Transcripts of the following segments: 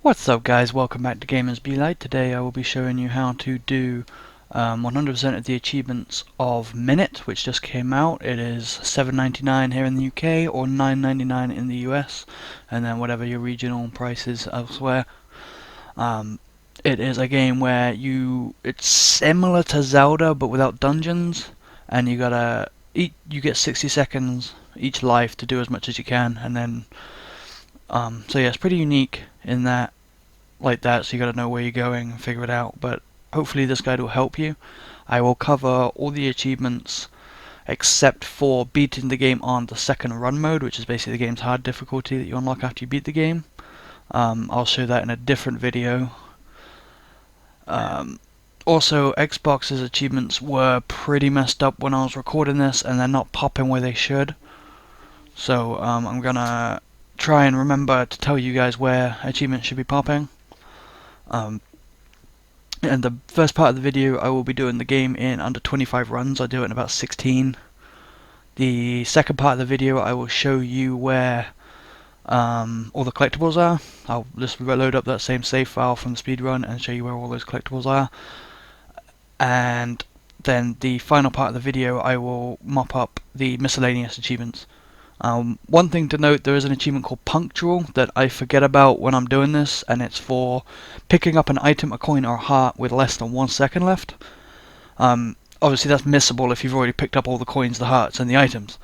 What's up guys, welcome back to Gamers Be Light. Today I will be showing you how to do 100% of the achievements of Minit, which just came out. It is $7.99 here in the UK or $9.99 in the US, and then whatever your regional price is elsewhere. It is a game where it's similar to Zelda but without dungeons, and you get 60 seconds each life to do as much as you can, and then so yeah, it's pretty unique in that so you gotta know where you're going and figure it out, but hopefully this guide will help you. I will cover all the achievements except for beating the game on the second run mode, which is basically the game's hard difficulty that you unlock after you beat the game. I'll show that in a different video. Also, Xbox's achievements were pretty messed up when I was recording this, and they're not popping where they should. So I'm gonna try and remember to tell you guys where achievements should be popping. And the first part of the video I will be doing the game in under 25 runs. I do it in about 16. The second part of the video I will show you where all the collectibles are. I'll just load up that same save file from the speedrun and show you where all those collectibles are. And then the final part of the video I will mop up the miscellaneous achievements. One thing to note, there is an achievement called Punctual that I forget about when I'm doing this, and it's for picking up an item, a coin, or a heart with less than 1 second left. Obviously that's missable if you've already picked up all the coins, the hearts, and the items,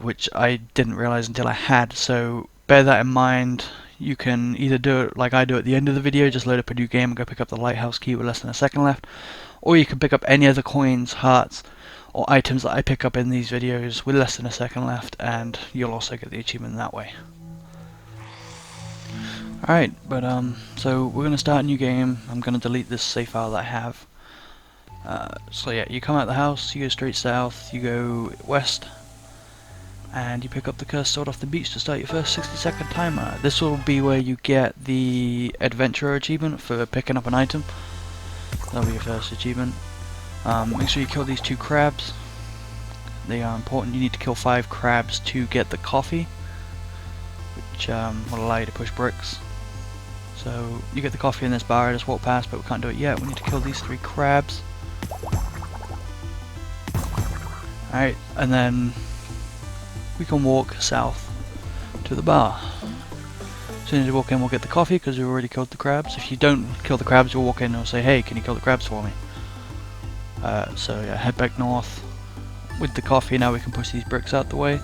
which I didn't realize until I had, so bear that in mind. You can either do it like I do at the end of the video, just load up a new game and go pick up the Lighthouse Key with less than 1 second left, or you can pick up any of the coins, hearts, or items that I pick up in these videos with less than 1 second left, and you'll also get the achievement that way. Alright, but so we're going to start a new game. I'm going to delete this save file that I have. So yeah, you come out of the house, you go straight south, you go west, and you pick up the cursed sword off the beach to start your first 60-second timer. This will be where you get the achievement for picking up an item. That'll be your first achievement. Make sure you kill these 2 crabs. They are important. You need to kill 5 crabs to get the coffee, which will allow you to push bricks. So you get the coffee in this bar. I just walked past, but we can't do it yet. We need to kill these 3 crabs. Alright, and then we can walk south to the bar. As soon as you walk in, we'll get the coffee because we've already killed the crabs. If you don't kill the crabs, you'll walk in and it'll say, hey, can you kill the crabs for me? So yeah, head back north with the coffee. Now we can push these bricks out the way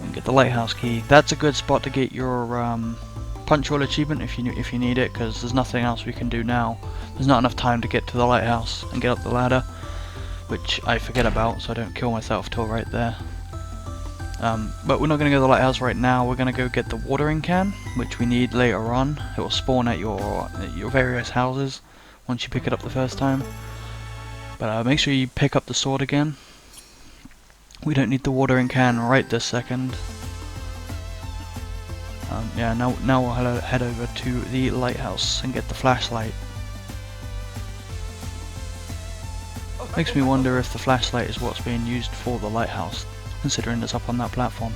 and get the Lighthouse Key. That's a good spot to get your punctual achievement if you need it, because there's nothing else we can do now. There's not enough time to get to the lighthouse and get up the ladder, which I forget about, so I don't kill myself till right there. But we're not going to go to the lighthouse right now. We're going to go get the watering can, which we need later on. It will spawn at your various houses once you pick it up the first time. But make sure you pick up the sword again. We don't need the watering can right this second. Yeah, now we'll head over to the lighthouse and get the flashlight. Makes me wonder if the flashlight is what's being used for the lighthouse, considering it's up on that platform.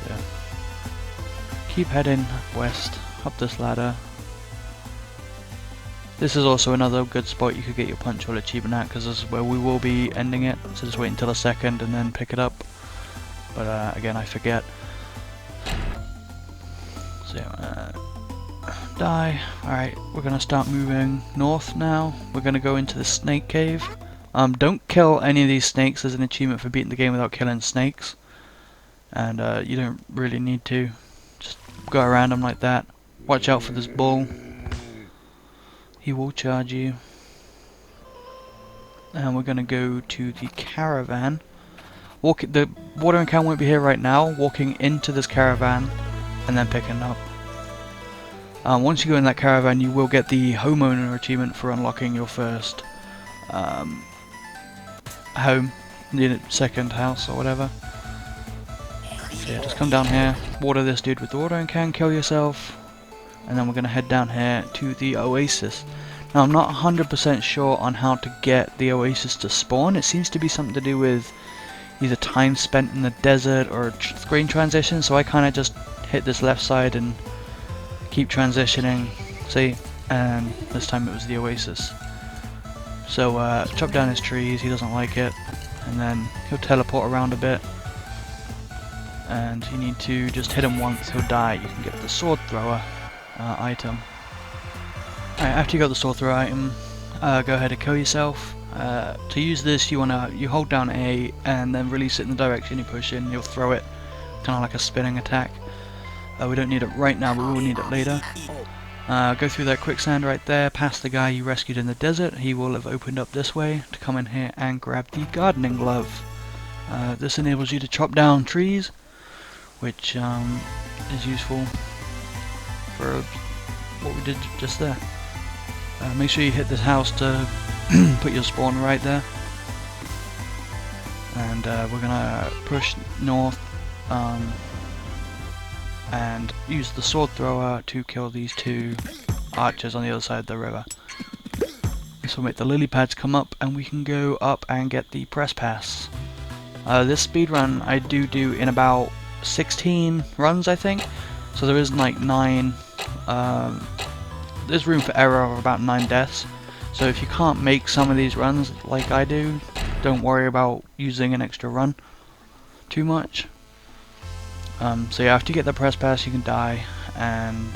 Yeah. Keep heading west, up this ladder. This is also another good spot you could get your punctual achievement at, because this is where we will be ending it, so just wait until 1 second and then pick it up. But again, I forget. So die. Alright, we're going to start moving north now. We're going to go into the snake cave. Don't kill any of these snakes. There's an achievement for beating the game without killing snakes. And you don't really need to. Just go around them like that. Watch out for this bull. He will charge you. And we're going to go to the caravan. The watering can won't be here right now. Walking into this caravan and then picking it up. Once you go in that caravan, you will get the homeowner achievement for unlocking your first home, the second house or whatever. So yeah, just come down here, water this dude with the watering can, kill yourself, and then we're going to head down here to the oasis. Now I'm not 100% sure on how to get the oasis to spawn. It seems to be something to do with either time spent in the desert or screen transition, so I kind of just hit this left side and keep transitioning, see, and this time it was the oasis. So chop down his trees, he doesn't like it, and then he'll teleport around a bit, and you need to just hit him once, he'll die. You can get the sword thrower item. Alright, after you got the sword thrower item, go ahead and kill yourself. To use this, you hold down A and then release it in the direction you push in. You'll throw it, kind of like a spinning attack. We don't need it right now, but we will need it later. Go through that quicksand right there, past the guy you rescued in the desert. He will have opened up this way to come in here and grab the gardening glove. This enables you to chop down trees, which is useful for what we did just there. Make sure you hit this house to put your spawn right there. And we're gonna push north and use the sword thrower to kill these two archers on the other side of the river. This will make the lily pads come up and we can go up and get the press pass. This speedrun I do in about 16 runs, I think, so there isn't like 9, there's room for error of about 9 deaths, so if you can't make some of these runs like I do, don't worry about using an extra run too much. So yeah, after you get the press pass you can die and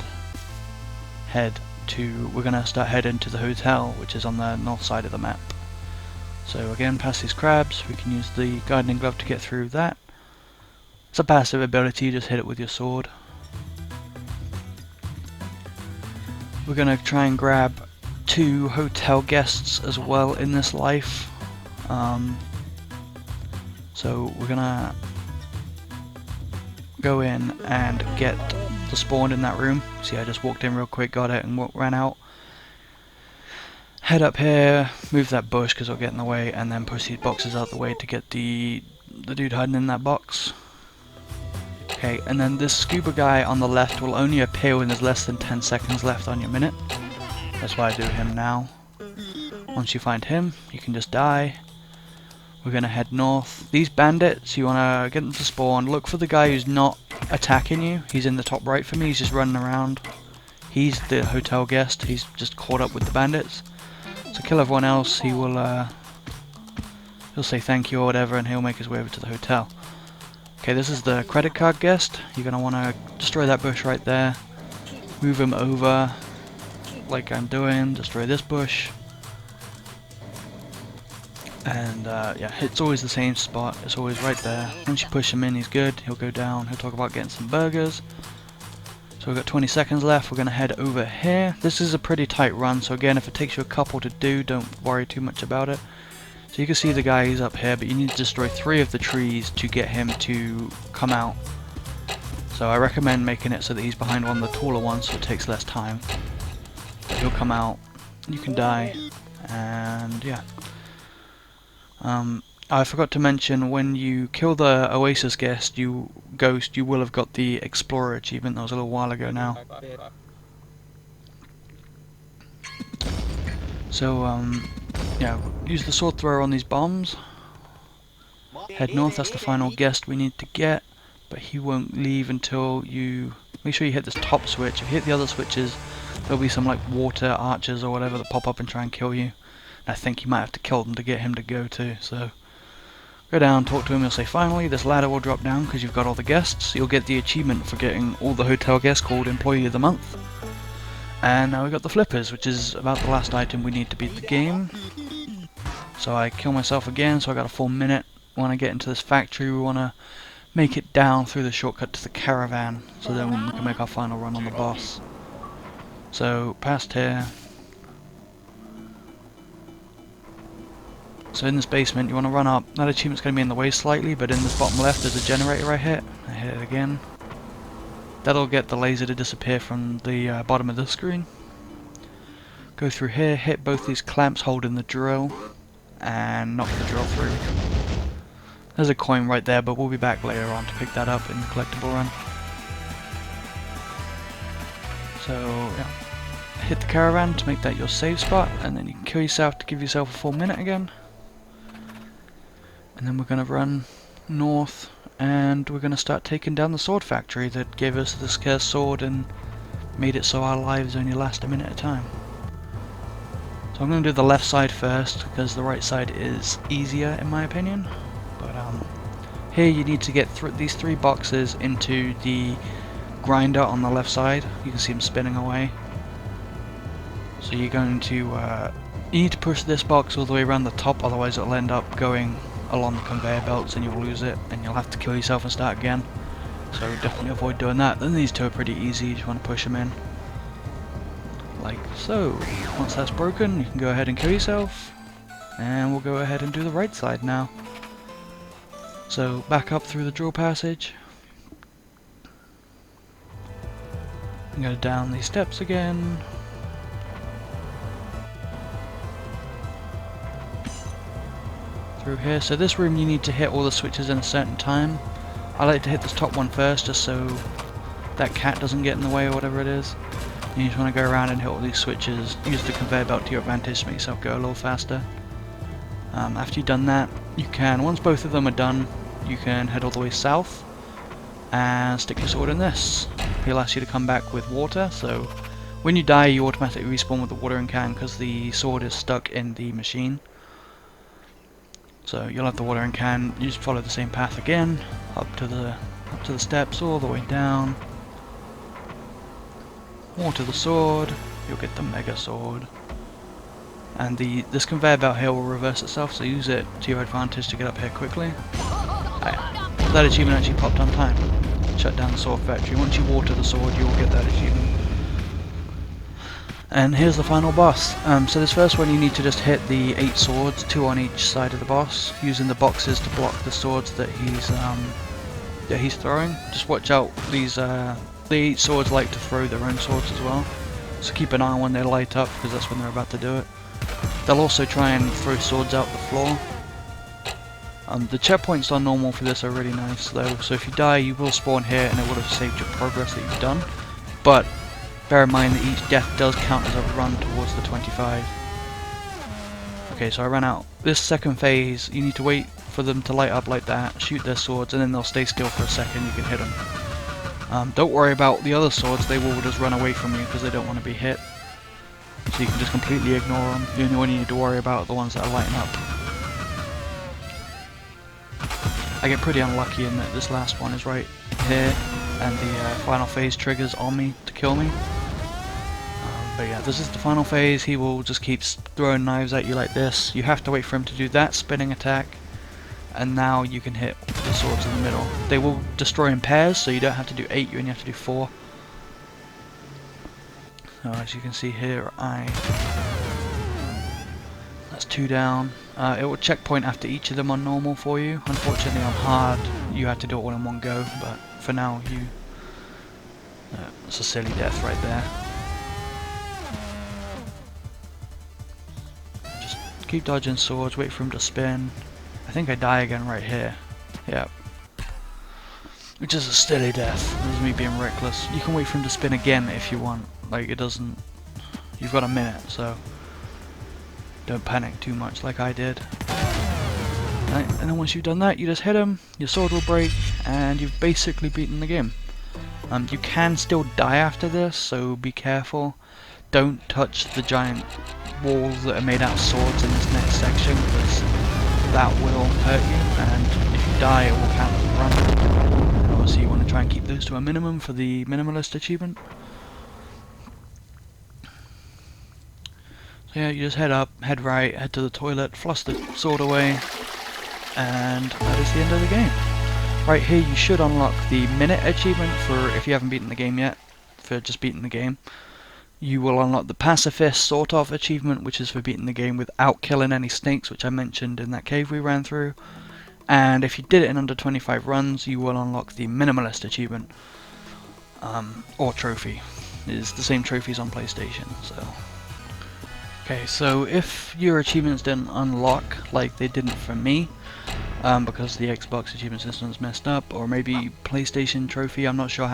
we're going to start heading to the hotel, which is on the north side of the map. So again, past these crabs, we can use the gardening glove to get through that. It's a passive ability, you just hit it with your sword. We're going to try and grab 2 hotel guests as well in this life. So we're going to go in and get the spawn in that room. See, I just walked in real quick, got it, and ran out. Head up here, move that bush because it'll get in the way, and then push these boxes out the way to get the dude hiding in that box. Okay, and then this scuba guy on the left will only appear when there's less than 10 seconds left on your minute. That's why I do him now. Once you find him, you can just die. We're going to head north. These bandits, you want to get them to spawn. Look for the guy who's not attacking you. He's in the top right for me. He's just running around. He's the hotel guest. He's just caught up with the bandits. So kill everyone else. He'll say thank you or whatever, and he'll make his way over to the hotel. Okay, this is the credit card guest. You're going to want to destroy that bush right there. Move him over like I'm doing. Destroy this bush. And yeah, it's always the same spot, it's always right there. Once you push him in, he's good, he'll go down, he'll talk about getting some burgers. So we've got 20 seconds left, we're going to head over here. This is a pretty tight run, so again, if it takes you a couple to do, don't worry too much about it. So you can see the guy, he's up here, but you need to destroy 3 of the trees to get him to come out. So I recommend making it so that he's behind one of the taller ones, so it takes less time. But he'll come out, you can die, and yeah. I forgot to mention, when you kill the Oasis guest, you will have got the Explorer achievement. That was a little while ago now. So, yeah, use the sword thrower on these bombs. Head north, that's the final guest we need to get, but he won't leave until you... Make sure you hit this top switch. If you hit the other switches, there'll be some like water archers or whatever that pop up and try and kill you. I think you might have to kill them to get him to go too, so go down, talk to him, he'll say finally, this ladder will drop down because you've got all the guests. You'll get the achievement for getting all the hotel guests called Employee of the Month. And now we've got the flippers, which is about the last item we need to beat the game. So I kill myself again, so I got a full minute. When I get into this factory, we want to make it down through the shortcut to the caravan, so then we can make our final run on the boss. So, past here. So in this basement, you want to run up. That achievement's going to be in the way slightly, but in this bottom left there's a generator I hit. I hit it again. That'll get the laser to disappear from the bottom of the screen. Go through here, hit both these clamps holding the drill, and knock the drill through. There's a coin right there, but we'll be back later on to pick that up in the collectible run. So, yeah. Hit the caravan to make that your save spot, and then you can kill yourself to give yourself a full minute again. And then we're going to run north, and we're going to start taking down the sword factory that gave us the scarce sword and made it so our lives only last a minute at a time. So I'm going to do the left side first, because the right side is easier in my opinion. But here you need to get these 3 boxes into the grinder on the left side. You can see them spinning away. So you're going to, you need to push this box all the way around the top, otherwise it'll end up going along the conveyor belts and you'll lose it and you'll have to kill yourself and start again. So definitely avoid doing that. Then these 2 are pretty easy, you just want to push them in. Like so. Once that's broken, you can go ahead and kill yourself. And we'll go ahead and do the right side now. So back up through the drill passage. And go down these steps again. Through here. So this room you need to hit all the switches in a certain time. I like to hit this top one first just so that cat doesn't get in the way or whatever it is. You just want to go around and hit all these switches, use the conveyor belt to your advantage to make yourself go a little faster. After you've done that, you can, once both of them are done, you can head all the way south and stick your sword in this. He'll ask you to come back with water, so when you die you automatically respawn with the watering can because the sword is stuck in the machine. So you'll have the watering can, you just follow the same path again, up to the steps, all the way down. Water the sword, you'll get the mega sword. And this conveyor belt here will reverse itself, so use it to your advantage to get up here quickly. That achievement actually popped on time. Shut down the sword factory. Once you water the sword, you will get that achievement. And here's the final boss. So this first one you need to just hit the 8 swords, 2 on each side of the boss, using the boxes to block the swords that he's throwing. Just watch out, the 8 swords like to throw their own swords as well. So keep an eye on when they light up, because that's when they're about to do it. They'll also try and throw swords out the floor. The checkpoints on normal for this are really nice though, so if you die you will spawn here and it would have saved your progress that you've done. But bear in mind that each death does count as a run towards the 25. Okay, so I ran out. This second phase, you need to wait for them to light up like that, shoot their swords, and then they'll stay still for a second, you can hit them. Don't worry about the other swords, they will just run away from you because they don't want to be hit. So you can just completely ignore them. The only one you need to worry about are the ones that are lighting up. I get pretty unlucky in that this last one is right here, and the final phase triggers on me to kill me. But yeah, this is the final phase. He will just keep throwing knives at you like this. You have to wait for him to do that spinning attack, and now you can hit the swords in the middle. They will destroy in pairs, so you don't have to do 8, you only have to do 4. So as you can see here, that's 2 down. It will checkpoint after each of them on normal for you. Unfortunately on hard you have to do it all in one go, but for now it's a silly death right there. Just keep dodging swords, wait for him to spin. I think I die again right here. Yep. Which is a silly death. This is me being reckless. You can wait for him to spin again if you want. Like, it doesn't... You've got a minute, so... Don't panic too much like I did. Right, and then once you've done that, you just hit him, your sword will break, and you've basically beaten the game. You can still die after this, so be careful. Don't touch the giant walls that are made out of swords in this next section, because that will hurt you, and if you die it will count as a run. And obviously you want to try and keep those to a minimum for the minimalist achievement. So yeah, you just head up, head right, head to the toilet, floss the sword away, and that is the end of the game. Right here you should unlock the Minit achievement for if you haven't beaten the game yet, for just beating the game. You will unlock the Pacifist sort of achievement, which is for beating the game without killing any snakes, which I mentioned in that cave we ran through. And if you did it in under 25 runs, you will unlock the Minimalist achievement, or trophy. It's the same trophies on PlayStation, so... Okay, so if your achievements didn't unlock like they didn't for me, because the Xbox achievement system's messed up, or maybe PlayStation trophy, I'm not sure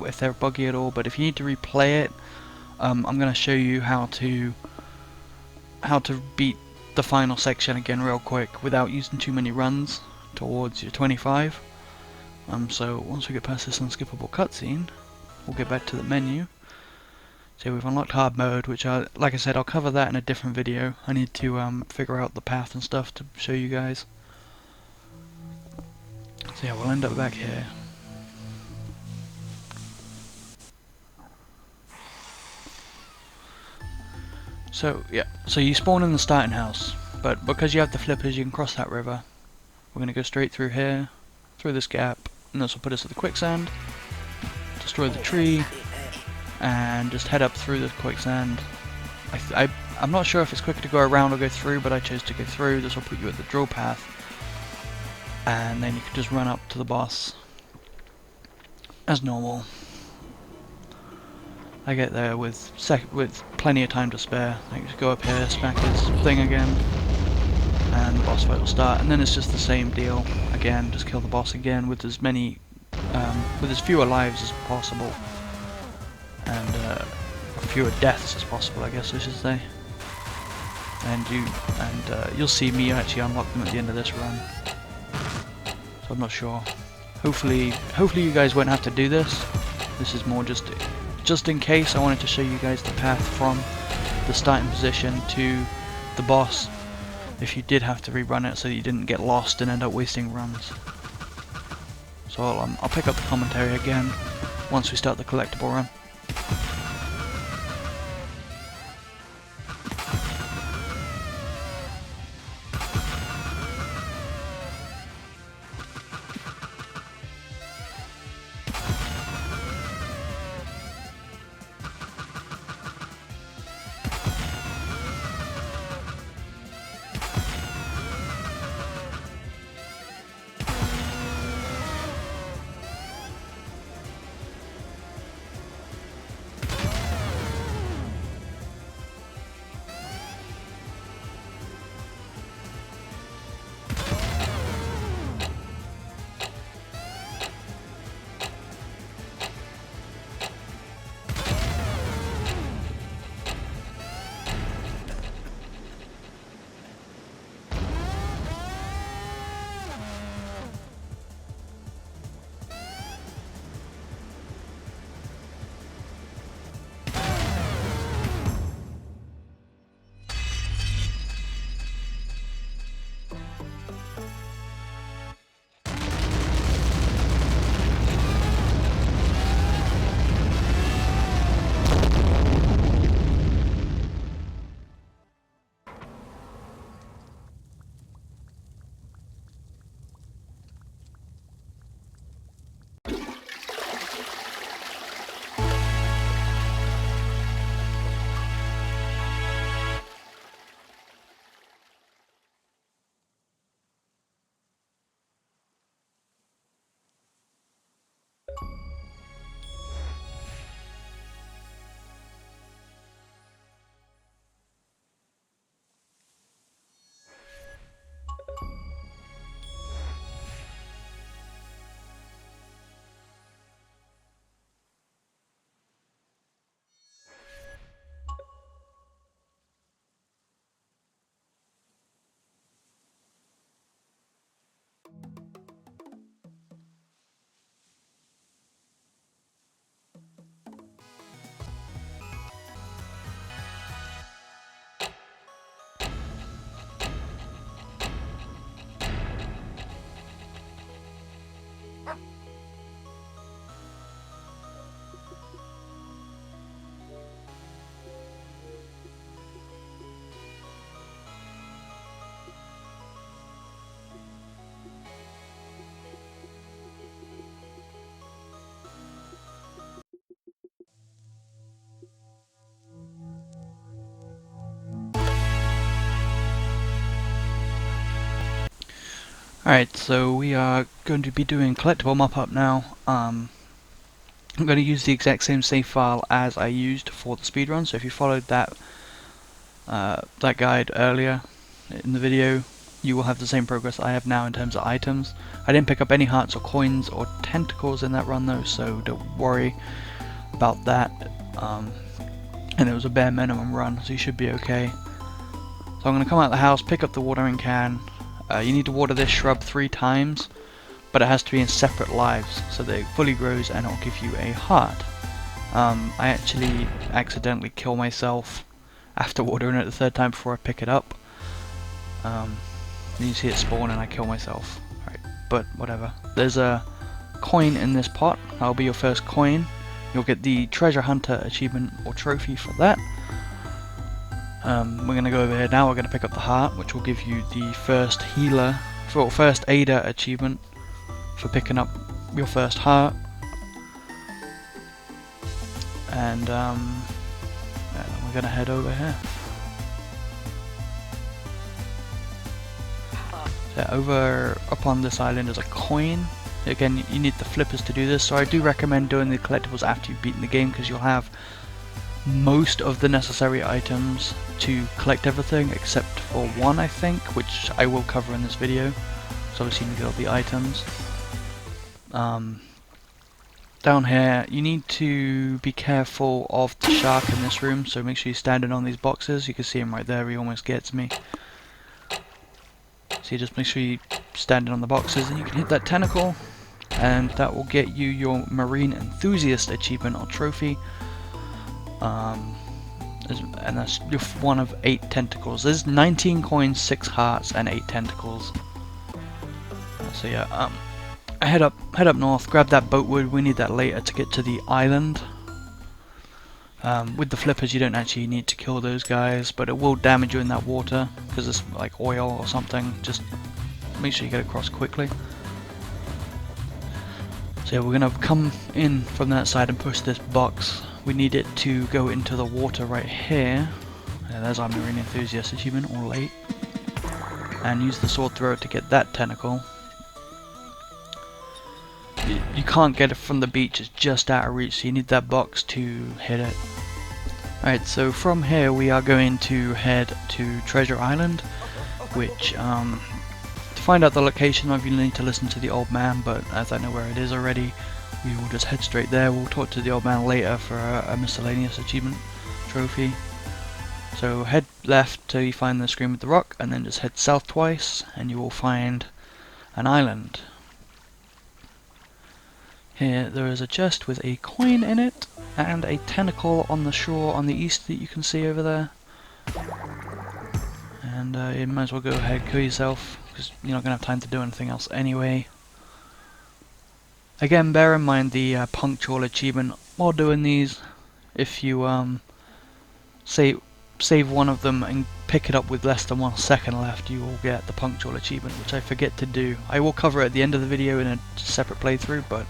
if they're buggy at all, but if you need to replay it, I'm going to show you how to beat the final section again real quick without using too many runs towards your 25. So once we get past this unskippable cutscene, we'll get back to the menu. So we've unlocked hard mode, which like I said, I'll cover that in a different video. I need to figure out the path and stuff to show you guys. So yeah, we'll end up back here. So yeah, so you spawn in the starting house, but because you have the flippers you can cross that river. We're going to go straight through here, through this gap, and this will put us at the quicksand. Destroy the tree, and just head up through the quicksand. I'm not sure if it's quicker to go around or go through, but I chose to go through. This will put you at the drill path, and then you can just run up to the boss as normal. I get there with plenty of time to spare. I just go up here, smack his thing again, and the boss fight will start. And then it's just the same deal again. Just kill the boss again with as fewer lives as possible, and fewer deaths as possible, I guess I should say. And you'll see me actually unlock them at the end of this run. So I'm not sure. Hopefully you guys won't have to do this. This is more just in case. I wanted to show you guys the path from the starting position to the boss, if you did have to rerun it, so you didn't get lost and end up wasting runs. So I'll pick up the commentary again once we start the collectible run. Alright, so we are going to be doing collectible mop-up now. I'm going to use the exact same save file as I used for the speedrun, so if you followed that guide earlier in the video, you will have the same progress I have now in terms of items. I didn't pick up any hearts or coins or tentacles in that run though, so don't worry about that. And it was a bare minimum run, so you should be okay. So I'm going to come out of the house, pick up the watering can. You need to water this shrub 3 times, but it has to be in separate lives so that it fully grows and it'll give you a heart. I actually accidentally kill myself after watering it the third time before I pick it up. You see it spawn and I kill myself. Right, but whatever. There's a coin in this pot. That'll be your first coin. You'll get the treasure hunter achievement or trophy for that. We're going to go over here now. We're going to pick up the heart, which will give you the first healer, first aider achievement for picking up your first heart. And yeah, we're going to head over here. So over upon this island is a coin. Again, you need the flippers to do this, so I do recommend doing the collectibles after you've beaten the game, because you'll have most of the necessary items to collect everything except for one, I think, which I will cover in this video. So obviously you need to get all the items. Down here you need to be careful of the shark in this room, so make sure you're standing on these boxes. You can see him right there, he almost gets me. So you just make sure you're standing on the boxes and you can hit that tentacle, and that will get you your marine enthusiast achievement or trophy. And that's one of 8 tentacles. There's 19 coins, 6 hearts, and 8 tentacles. So yeah, head up north, grab that boat wood. We need that later to get to the island. With the flippers, you don't actually need to kill those guys, but it will damage you in that water because it's like oil or something. Just make sure you get across quickly. So yeah, we're gonna come in from that side and push this box. We need it to go into the water right here. Yeah, there's our marine enthusiast achievement, all 8. And use the sword thrower to get that tentacle. You can't get it from the beach, it's just out of reach, so you need that box to hit it. Alright, so from here we are going to head to Treasure Island, which to find out the location of, you need to listen to the old man, but as I know where it is already, we will just head straight there. We'll talk to the old man later for a miscellaneous achievement trophy. So head left till you find the screen with the rock, and then just head south twice and you will find an island. Here there is a chest with a coin in it and a tentacle on the shore on the east that you can see over there. And you might as well go ahead and kill yourself, because you're not going to have time to do anything else anyway. Again, bear in mind the punctual achievement while doing these. If you save one of them and pick it up with less than 1 second left, you will get the punctual achievement, which I forget to do. I will cover it at the end of the video in a separate playthrough, but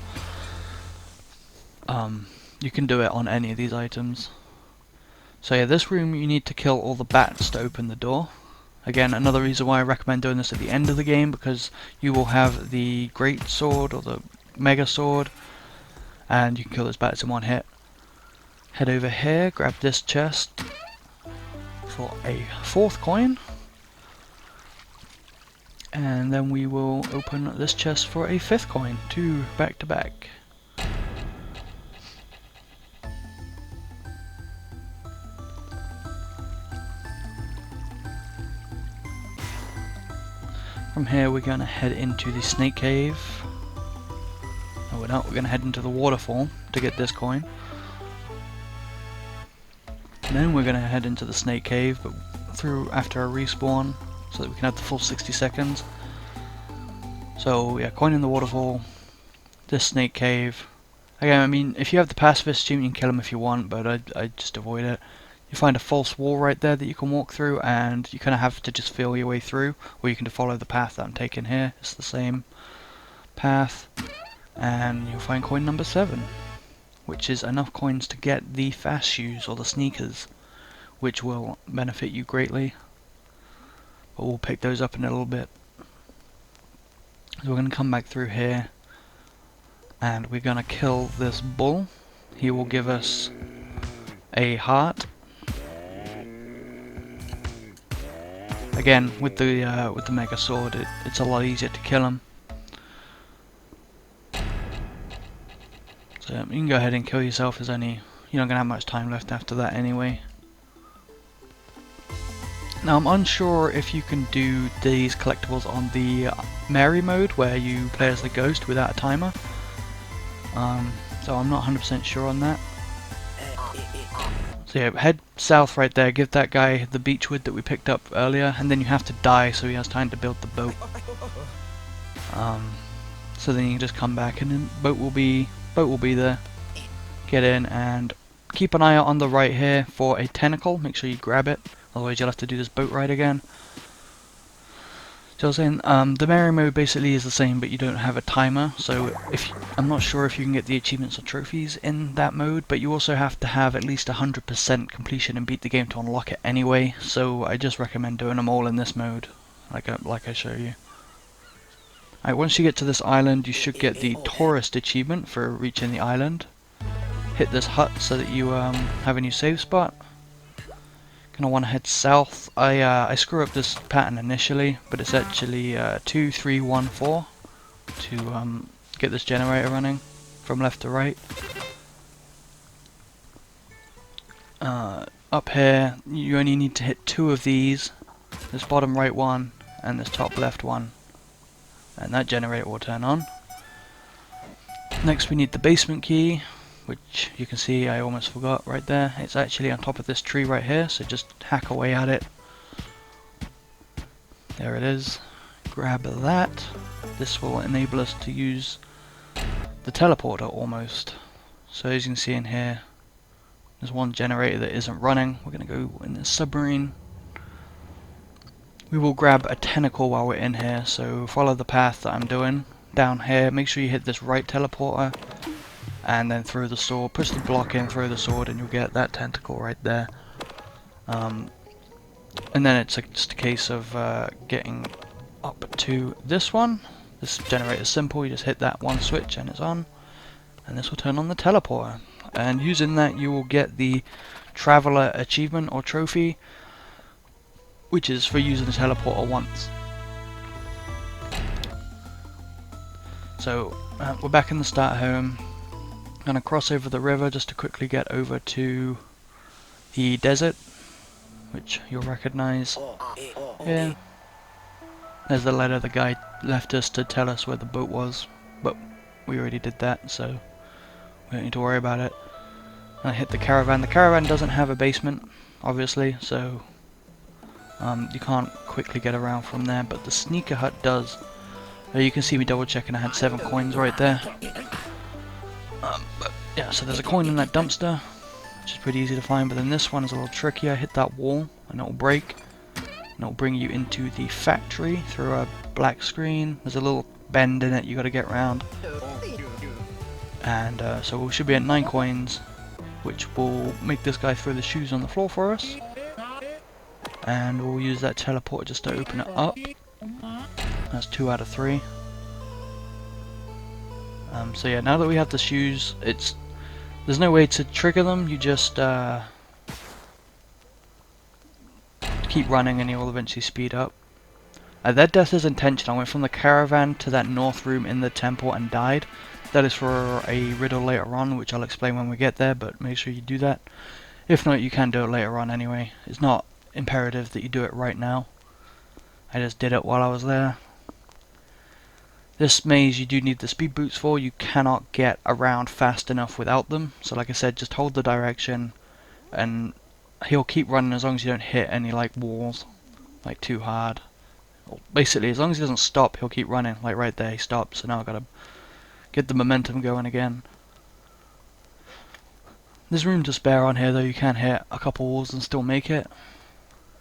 you can do it on any of these items. So yeah, this room you need to kill all the bats to open the door. Again, another reason why I recommend doing this at the end of the game, because you will have the great sword or the mega sword and you can kill those bats in one hit. Head over here, grab this chest for a 4th coin, and then we will open this chest for a 5th coin, 2 back to back. From here we're going to head into the snake cave. No, we're not. We're going to head into the waterfall to get this coin. And then we're going to head into the snake cave, but through after a respawn, so that we can have the full 60 seconds. So yeah, coin in the waterfall, this snake cave. Again, I mean, if you have the pacifist achievement, you can kill him if you want, but I just avoid it. You find a false wall right there that you can walk through, and you kind of have to just feel your way through, or you can follow the path that I'm taking here. It's the same path, and you'll find coin number 7, which is enough coins to get the fast shoes or the sneakers, which will benefit you greatly. But we'll pick those up in a little bit. So we're going to come back through here, and we're going to kill this bull. He will give us a heart. Again, with the mega sword, it's a lot easier to kill him. So you can go ahead and kill yourself. You're not going to have much time left after that anyway. Now I'm unsure if you can do these collectibles on the Mary mode, where you play as the ghost without a timer. So I'm not 100% sure on that. So yeah, head south right there, give that guy the beechwood that we picked up earlier, and then you have to die so he has time to build the boat. So then you can just come back and then boat will be there. Get in and keep an eye out on the right here for a tentacle, make sure you grab it, otherwise you'll have to do this boat ride again. So I was saying, the Mary mode basically is the same, but you don't have a timer, so I'm not sure if you can get the achievements or trophies in that mode, but you also have to have at least 100% completion and beat the game to unlock it anyway, so I just recommend doing them all in this mode, like I show you. Alright, once you get to this island, you should get the tourist achievement for reaching the island. Hit this hut so that you have a new save spot. Gonna want to head south. I screw up this pattern initially, but it's actually 2, 3, 1, 4 to get this generator running from left to right. Up here, you only need to hit 2 of these. This bottom right one and this top left one, and that generator will turn on. Next we need the basement key, which you can see I almost forgot right there. It's actually on top of this tree right here, so just hack away at it. There it is. Grab that. This will enable us to use the teleporter almost. So as you can see in here, there's one generator that isn't running. We're going to go in the submarine. We will grab a tentacle while we're in here, so follow the path that I'm doing. Down here, make sure you hit this right teleporter, and then throw the sword, push the block in, throw the sword, and you'll get that tentacle right there. And then it's just a case of getting up to this one. This generator is simple, you just hit that one switch and it's on, and this will turn on the teleporter. And using that you will get the Traveler achievement or trophy, which is for using the teleporter once. So we're back in the start home. I'm going to cross over the river just to quickly get over to the desert, which you'll recognize. Yeah. There's the letter the guy left us to tell us where the boat was, but we already did that, so we don't need to worry about it. I hit the caravan. The caravan doesn't have a basement, obviously, so you can't quickly get around from there, but the sneaker hut does. You can see me double checking, I had 7 coins right there. But yeah, so there's a coin in that dumpster, which is pretty easy to find, but then this one is a little tricky. I hit that wall and it'll break, and it'll bring you into the factory through a black screen. There's a little bend in it you got to get around, and so we should be at 9 coins, which will make this guy throw the shoes on the floor for us, and we'll use that teleport just to open it up. That's 2 out of 3. So yeah, now that we have the shoes, there's no way to trigger them. You just keep running and you'll eventually speed up. That death is intentional. I went from the caravan to that north room in the temple and died. That is for a riddle later on, which I'll explain when we get there, but make sure you do that. If not, you can do it later on anyway. It's not imperative that you do it right now. I just did it while I was there. This maze you do need the speed boots for. You cannot get around fast enough without them. So like I said, just hold the direction and he'll keep running as long as you don't hit any like walls, like too hard. Basically, as long as he doesn't stop, he'll keep running. Like right there, he stops, so now I've got to get the momentum going again. There's room to spare on here though. You can hit a couple walls and still make it.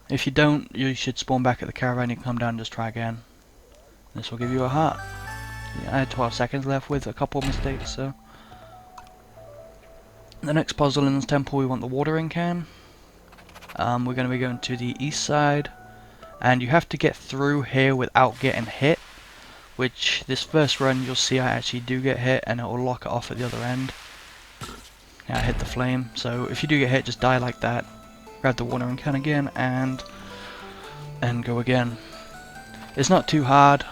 If you don't, you should spawn back at the caravan. You can come down and just try again. This will give you a heart. Yeah, I had 12 seconds left with a couple of mistakes, so. The next puzzle in this temple, we want the watering can. We're going to be going to the east side, and you have to get through here without getting hit, which this first run you'll see I actually do get hit, and it will lock it off at the other end. Yeah, I hit the flame, so if you do get hit, just die like that. Grab the watering can again, and go again. It's not too hard,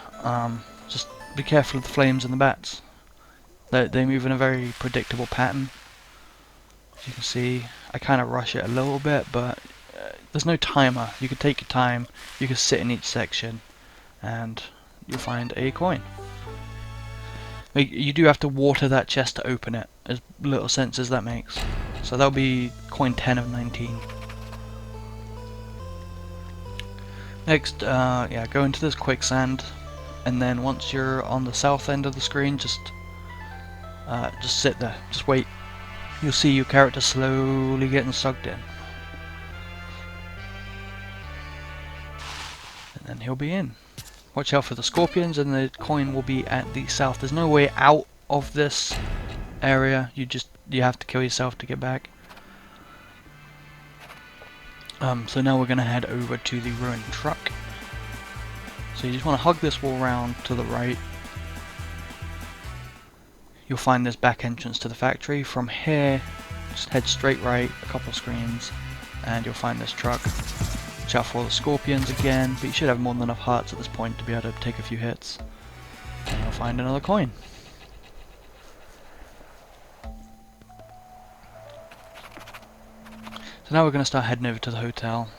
just be careful of the flames and the bats. They move in a very predictable pattern. As you can see, I kind of rush it a little bit, but there's no timer. You can take your time, you can sit in each section, and you'll find a coin. You do have to water that chest to open it, as little sense as that makes. So that'll be coin 10 of 19. Next, yeah, go into this quicksand, and then once you're on the south end of the screen, just sit there, just wait. You'll see your character slowly getting sucked in, and then he'll be in. Watch out for the scorpions, and the coin will be at the south. There's no way out of this area. You have to kill yourself to get back. So now we're going to head over to the ruined truck. So you just want to hug this wall round to the right. You'll find this back entrance to the factory. From here, just head straight right, a couple of screens, and you'll find this truck. Watch out for all the scorpions again, but you should have more than enough hearts at this point to be able to take a few hits. And you'll find another coin. So now we're going to start heading over to the hotel.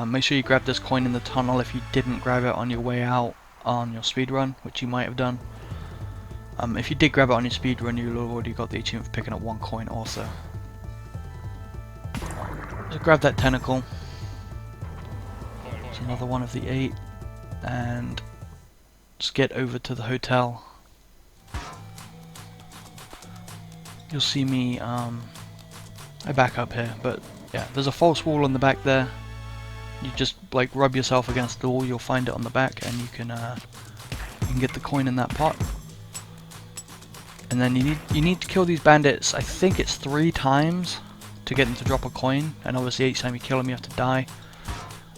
Make sure you grab this coin in the tunnel if you didn't grab it on your way out on your speedrun, which you might have done. If you did grab it on your speedrun, you'll have already got the achievement for picking up one coin also. So grab that tentacle. It's another one of the 8. And just get over to the hotel. You'll see me, I back up here, but yeah, there's a false wall on the back there. You just like rub yourself against the wall, you'll find it on the back, and you can get the coin in that pot. And then you need to kill these bandits. I think it's 3 times to get them to drop a coin, and obviously each time you kill them you have to die.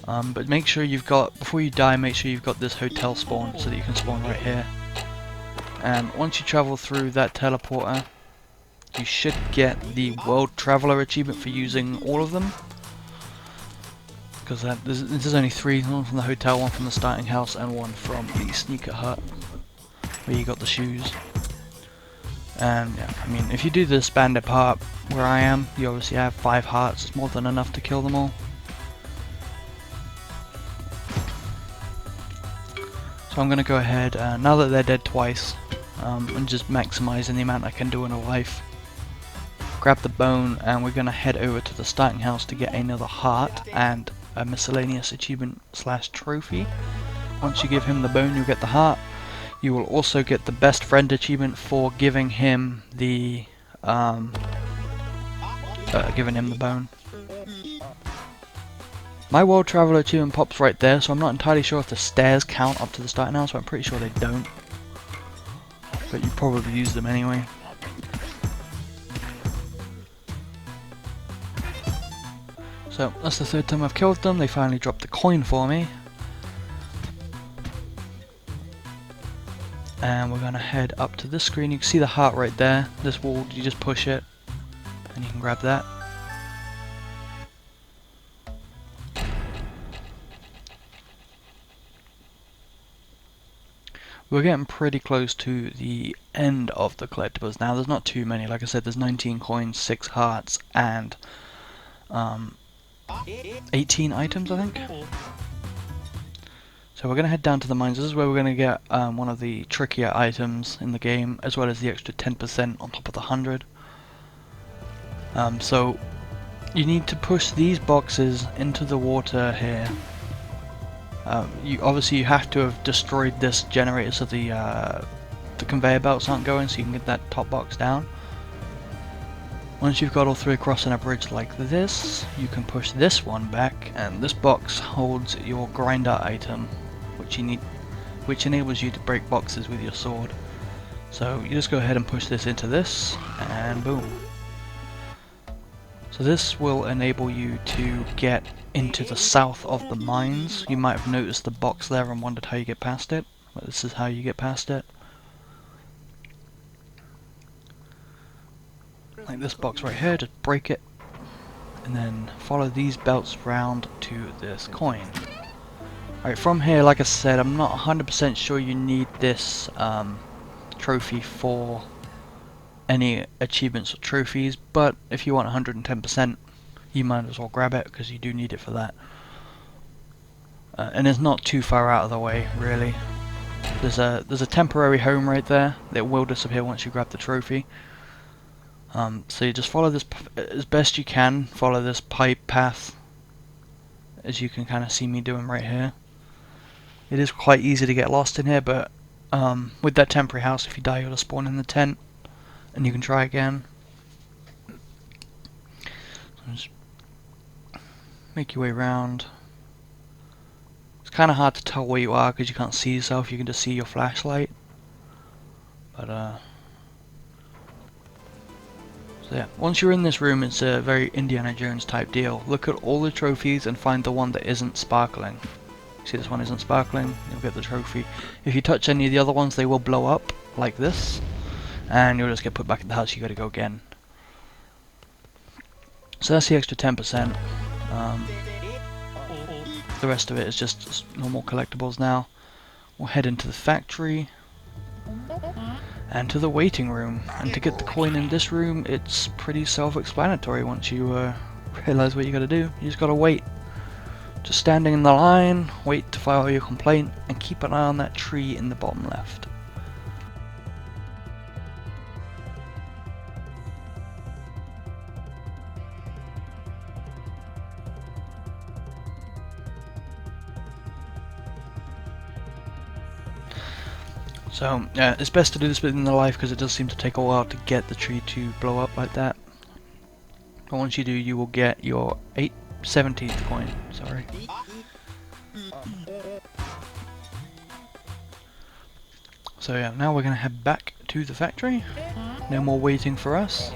But make sure you've got, before you die, make sure you've got this hotel spawn so that you can spawn right here. And once you travel through that teleporter, you should get the World Traveler achievement for using all of them. Because there's only 3, one from the hotel, one from the starting house, and one from the sneaker hut, where you got the shoes. And yeah, I mean, if you do this bandit part where I am, you obviously have 5 hearts, it's more than enough to kill them all. So I'm going to go ahead, now that they're dead twice, and just maximizing the amount I can do in a life. Grab the bone, and we're going to head over to the starting house to get another heart and a miscellaneous achievement / trophy. Once you give him the bone, you'll get the heart. You will also get the best friend achievement for giving him the bone. My World Traveler achievement pops right there, so I'm not entirely sure if the stairs count up to the starting house, but I'm pretty sure they don't. But you probably use them anyway. So that's the 3rd time I've killed them. They finally dropped the coin for me. And we're going to head up to this screen. You can see the heart right there. This wall, you just push it and you can grab that. We're getting pretty close to the end of the collectibles now. There's not too many. Like I said, there's 19 coins, 6 hearts, and 18 items, I think. So we're going to head down to the mines. This is where we're going to get one of the trickier items in the game, as well as the extra 10% on top of the 100. So you need to push these boxes into the water here. You have to have destroyed this generator so the conveyor belts aren't going, so you can get that top box down. Once you've got all 3 across on a bridge like this, you can push this one back, and this box holds your grinder item, which enables you to break boxes with your sword. So you just go ahead and push this into this, and boom. So this will enable you to get into the south of the mines. You might have noticed the box there and wondered how you get past it, but this is how you get past it. Like this box right here, just break it, and then follow these belts round to this coin. Alright, from here, like I said, I'm not 100% sure you need this trophy for any achievements or trophies, but if you want 110%, you might as well grab it, because you do need it for that. And it's not too far out of the way, really. There's a temporary home right there that will disappear once you grab the trophy. So you just follow this as best you can. Follow this pipe path, as you can kind of see me doing right here. It is quite easy to get lost in here, but with that temporary house, if you die, you'll just spawn in the tent, and you can try again. So just make your way around. It's kind of hard to tell where you are because you can't see yourself. You can just see your flashlight. But so yeah, once you're in this room, it's a very Indiana Jones type deal. Look at all the trophies and find the one that isn't sparkling. See, this one isn't sparkling, you'll get the trophy. If you touch any of the other ones, they will blow up like this, and you'll just get put back in the house. You gotta go again. So that's the extra 10%. The rest of it is just normal collectibles now. We'll head into the factory and to the waiting room. And to get the coin in this room, it's pretty self-explanatory. Once you realize what you gotta do, you just gotta wait. Just standing in the line, wait to file your complaint, and keep an eye on that tree in the bottom left. So, yeah, it's best to do this within the life because it does seem to take a while to get the tree to blow up like that. But once you do, you will get your 17th coin, sorry. So yeah, now we're going to head back to the factory. No more waiting for us.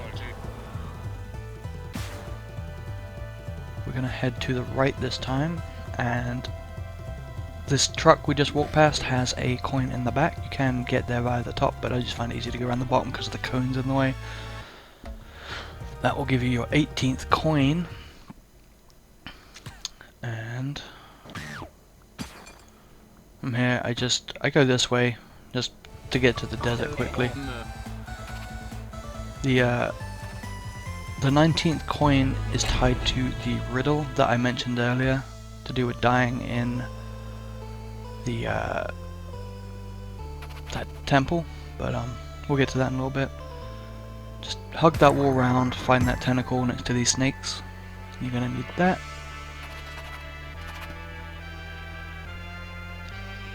We're going to head to the right this time, and this truck we just walked past has a coin in the back. You can get there via the top, but I just find it easy to go around the bottom because the cone's in the way. That will give you your 18th coin. And from here I go this way just to get to the desert quickly. The 19th coin is tied to the riddle that I mentioned earlier, to do with dying in the that temple, but we'll get to that in a little bit. Just hug that wall round, find that tentacle next to these snakes. You're gonna need that.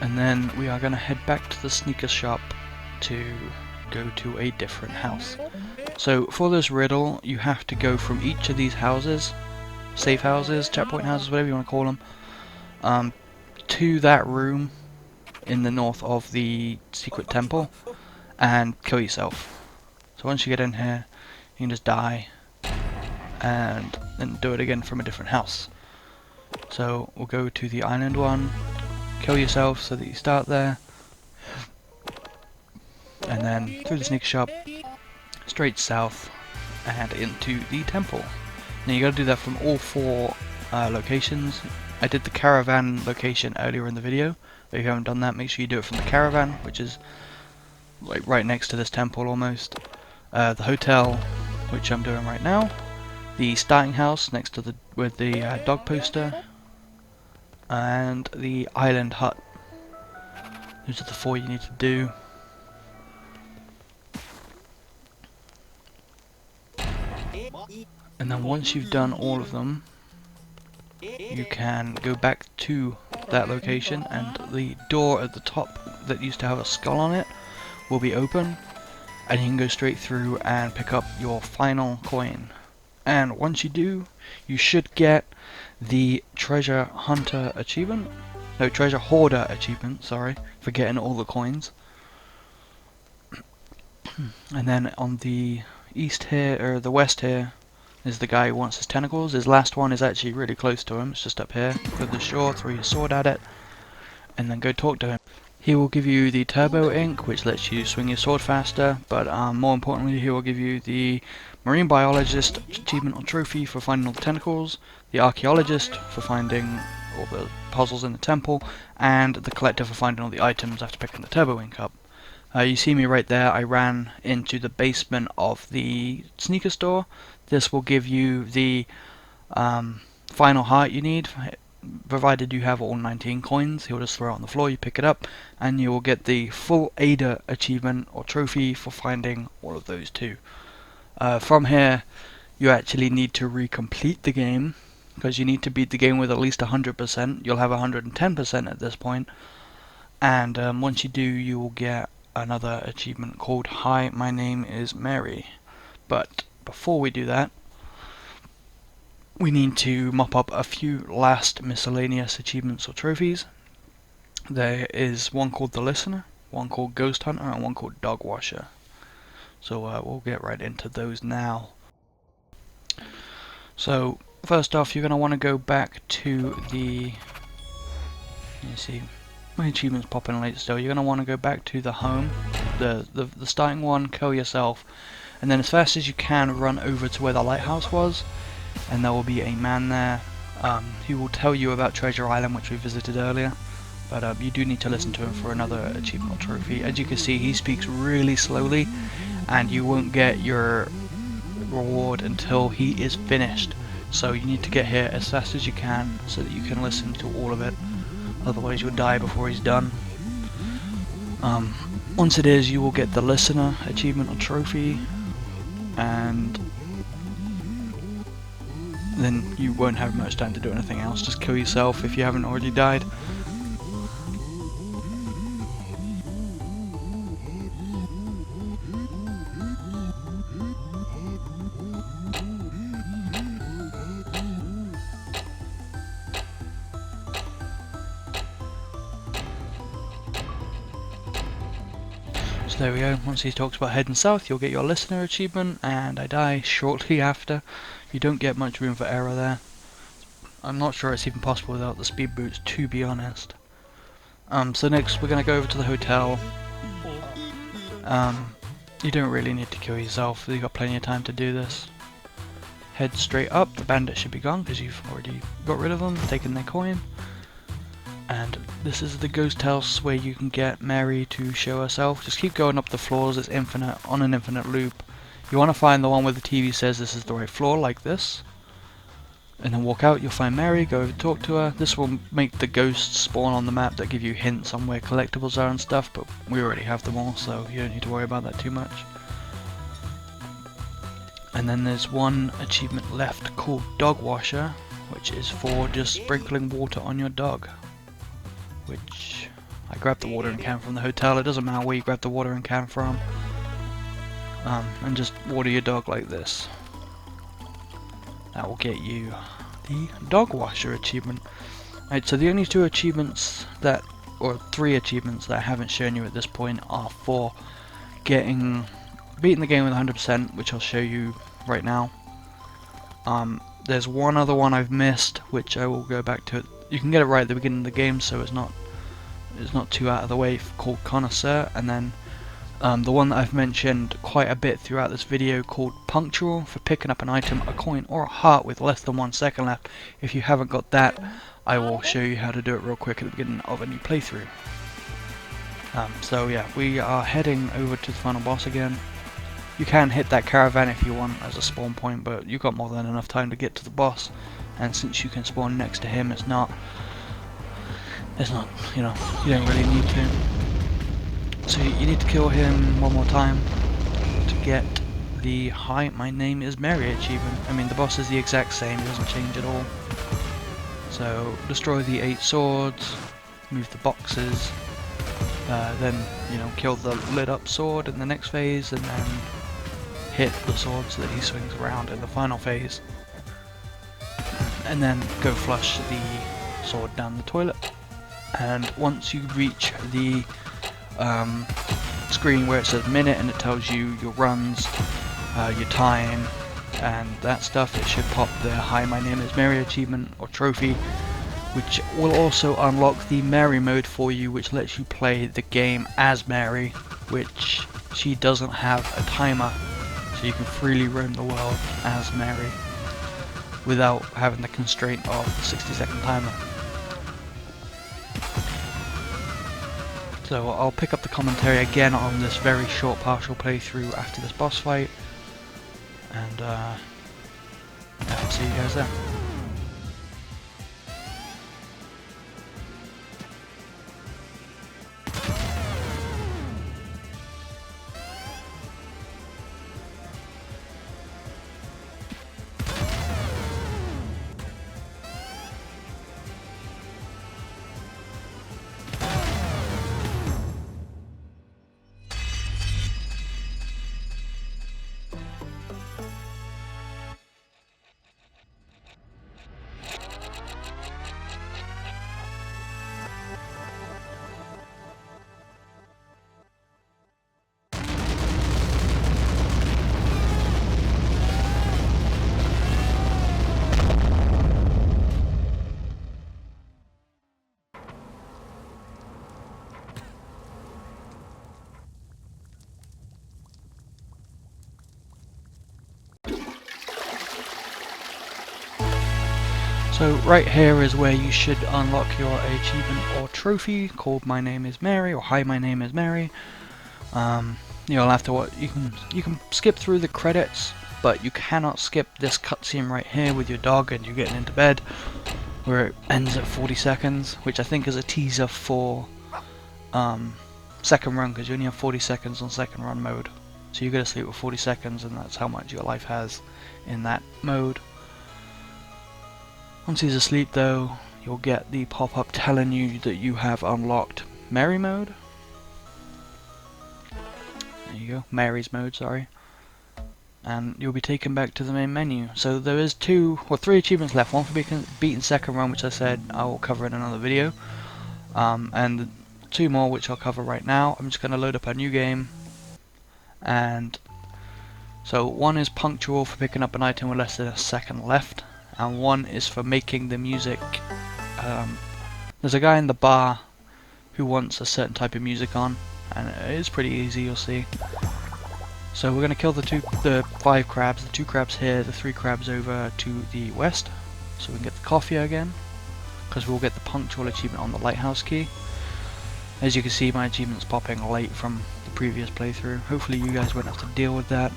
And then we are going to head back to the sneaker shop to go to a different house. So for this riddle, you have to go from each of these houses, safe houses, checkpoint houses, whatever you want to call them, to that room in the north of the secret temple and kill yourself. So once you get in here, you can just die and then do it again from a different house. So we'll go to the island one. Kill yourself so that you start there, and then through the sneaker shop, straight south, and into the temple. Now you gotta do that from all 4 locations. I did the caravan location earlier in the video, but if you haven't done that, make sure you do it from the caravan, which is like right next to this temple almost. The hotel, which I'm doing right now. The starting house next to with the dog poster. And the island hut. Those are the 4 you need to do. And then once you've done all of them, you can go back to that location, and the door at the top that used to have a skull on it will be open, and you can go straight through and pick up your final coin. And once you do, you should get the treasure hunter achievement. No, treasure hoarder achievement, sorry, for getting all the coins. And then on the east here, or the west here, is the guy who wants his tentacles. His last one is actually really close to him, it's just up here. Go to the shore, throw your sword at it, and then go talk to him. He will give you the turbo ink, which lets you swing your sword faster, but more importantly, he will give you the marine biologist achievement or trophy for finding all the tentacles, the archaeologist for finding all the puzzles in the temple, and the collector for finding all the items after picking the turbo ink up. You see me right there, I ran into the basement of the sneaker store. This will give you the final heart you need, provided you have all 19 coins. He'll just throw it on the floor, you pick it up, and you will get the full Ada achievement or trophy for finding all of those too. From here, you actually need to recomplete the game, because you need to beat the game with at least 100%. You'll have 110% at this point, and once you do, you will get another achievement called Hi, My Name is Mary. But before we do that, we need to mop up a few last miscellaneous achievements or trophies. There is one called The Listener, one called Ghost Hunter, and one called Dog Washer. So we'll get right into those now. So first off, you're going to want to go back to the, you see my achievements popping late still. You're going to want to go back to the home, the starting one, kill yourself, and then as fast as you can run over to where the lighthouse was, and there will be a man there who will tell you about Treasure Island, which we visited earlier. But you do need to listen to him for another achievement or trophy. As you can see, he speaks really slowly, and you won't get your reward until he is finished. So you need to get here as fast as you can so that you can listen to all of it. Otherwise you'll die before he's done. Once it is, you will get the Listener achievement or trophy, and then you won't have much time to do anything else. Just kill yourself if you haven't already died. So there we go. Once he talks about heading south, you'll get your Listener achievement, and I die shortly after. You don't get much room for error there. I'm not sure it's even possible without the speed boots, to be honest. So next we're going to go over to the hotel. You don't really need to kill yourself, you've got plenty of time to do this. Head straight up, the bandits should be gone because you've already got rid of them, taken their coin. And this is the ghost house where you can get Mary to show herself. Just keep going up the floors, it's infinite, on an infinite loop. You want to find the one where the TV says this is the right floor, like this. And then walk out, you'll find Mary, go over, talk to her. This will make the ghosts spawn on the map that give you hints on where collectibles are and stuff, but we already have them all, so you don't need to worry about that too much. And then there's one achievement left called Dog Washer, which is for just sprinkling water on your dog. Which, I grabbed the watering can from the hotel, it doesn't matter where you grab the watering can from. And just water your dog like this. That will get you the Dog Washer achievement. Right, so the only two achievements that, or three achievements that I haven't shown you at this point are for beating the game with 100%, which I'll show you right now. There's one other one I've missed, which I will go back to. You can get it right at the beginning of the game, so it's not too out of the way, called Connoisseur, and then the one that I've mentioned quite a bit throughout this video called Punctual, for picking up an item, a coin or a heart with less than 1 second left. If you haven't got that, I will show you how to do it real quick at the beginning of a new playthrough. So yeah, we are heading over to the final boss again. You can hit that caravan if you want as a spawn point, but you've got more than enough time to get to the boss, and since you can spawn next to him, it's not, you know, you don't really need to. So you need to kill him one more time to get the Hi, My Name is Mary achievement. I mean, the boss is the exact same, it doesn't change at all. So destroy the 8 swords, move the boxes, then, you know, kill the lit up sword in the next phase, and then hit the sword so that he swings around in the final phase. And then go flush the sword down the toilet. And once you reach the screen where it says Minit and it tells you your runs, your time, and that stuff, it should pop the Hi, My Name is Mary achievement or trophy, which will also unlock the Mary mode for you, which lets you play the game as Mary, which she doesn't have a timer, so you can freely roam the world as Mary without having the constraint of the 60-second timer. So I'll pick up the commentary again on this very short partial playthrough after this boss fight, and yeah, I'll see you guys there. So right here is where you should unlock your achievement or trophy called My Name is Mary or Hi My Name is Mary. You'll have to you can skip through the credits, but you cannot skip this cutscene right here with your dog and you getting into bed, where it ends at 40 seconds, which I think is a teaser for second run, because you only have 40 seconds on second run mode. So you go to sleep with 40 seconds, and that's how much your life has in that mode. Once he's asleep though, you'll get the pop-up telling you that you have unlocked Mary mode. There you go, Mary's mode, sorry. And you'll be taken back to the main menu. So there is 3 achievements left. One for beating second run, which I said I will cover in another video. And 2 more which I'll cover right now. I'm just going to load up a new game. And so one is punctual for picking up an item with less than a second left. And one is for making the music. There's a guy in the bar who wants a certain type of music on. And it is pretty easy, you'll see. So we're going to kill the 5 crabs, the 2 crabs here, the 3 crabs over to the west, so we can get the coffee again, because we'll get the punctual achievement on the Lighthouse Key. As you can see, my achievement's popping late from the previous playthrough. Hopefully you guys won't have to deal with that.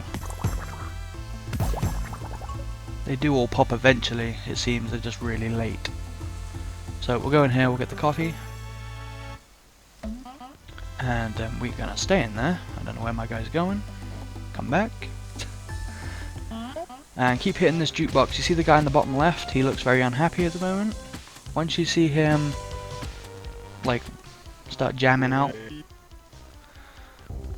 They do all pop eventually, it seems, they're just really late. So we'll go in here, we'll get the coffee. And we're going to stay in there. I don't know where my guy's going. Come back. And keep hitting this jukebox. You see the guy in the bottom left? He looks very unhappy at the moment. Once you see him, like, start jamming out,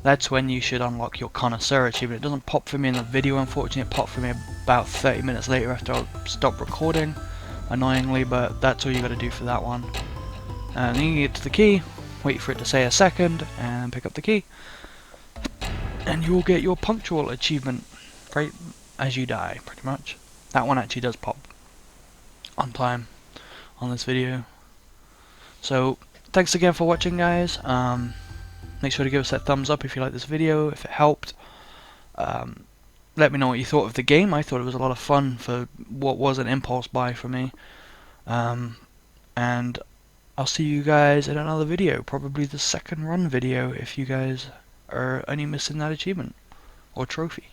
that's when you should unlock your connoisseur achievement. It doesn't pop for me in the video, unfortunately. It popped for me about 30 minutes later after I stopped recording, annoyingly, but that's all you got to do for that one. And then you get to the key, wait for it to say a second, and pick up the key. And you will get your punctual achievement right as you die, pretty much. That one actually does pop on time on this video. So, thanks again for watching, guys. Make sure to give us that thumbs up if you like this video, if it helped. Let me know what you thought of the game. I thought it was a lot of fun for what was an impulse buy for me. And I'll see you guys in another video, probably the second run video, if you guys are only missing that achievement or trophy.